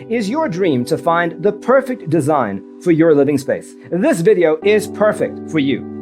Is your dream to find the perfect design for your living space? This video is perfect for you.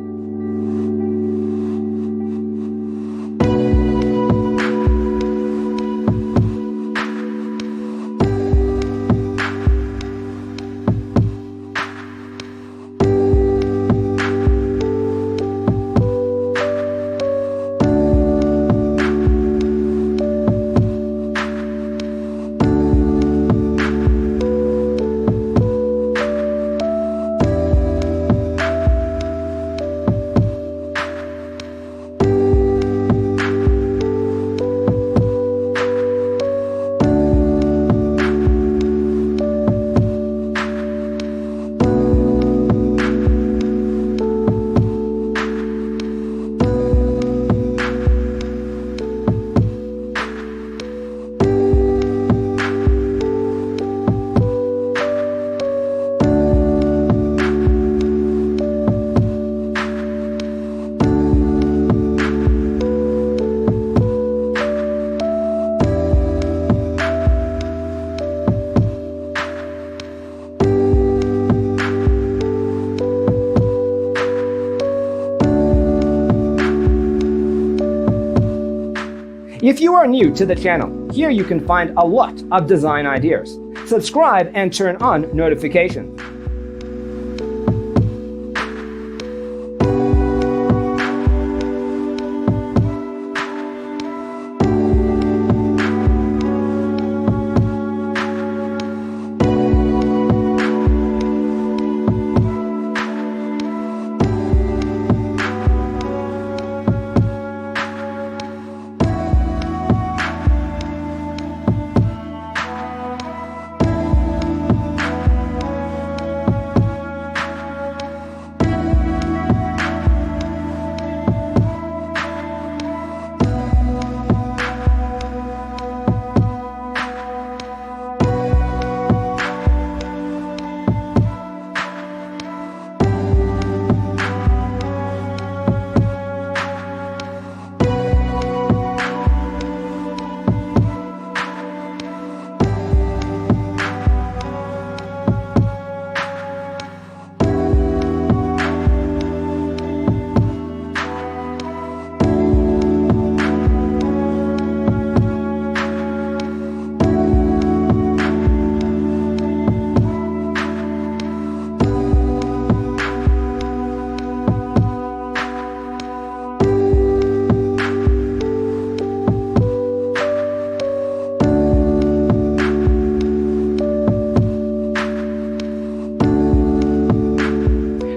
If you are new to the channel, here you can find a lot of design ideas. Subscribe and turn on notifications.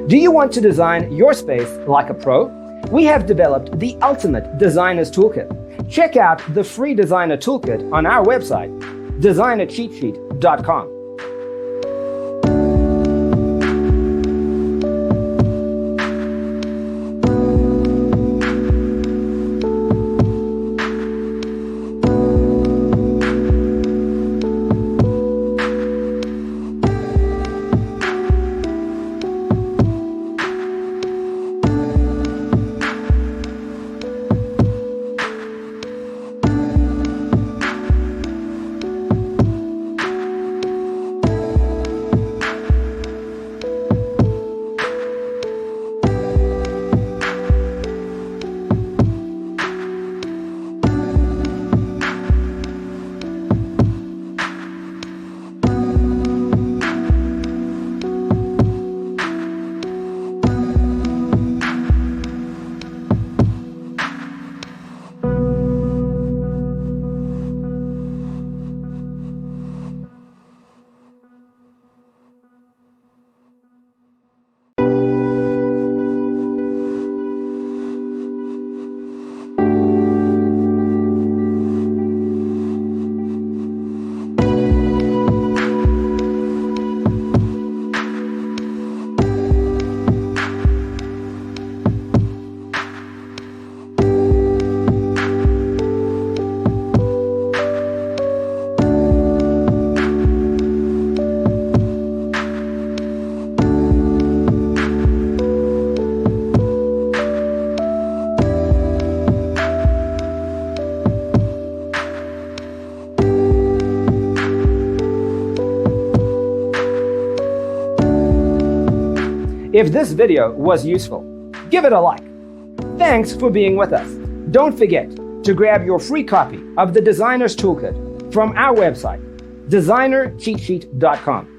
Do you want to design your space like a pro? We have developed the ultimate designer's toolkit. Check out the free designer toolkit on our website, designercheatsheet.com. If this video was useful, give it a like. Thanks for being with us. Don't forget to grab your free copy of the Designer's Toolkit from our website, designercheatsheet.com.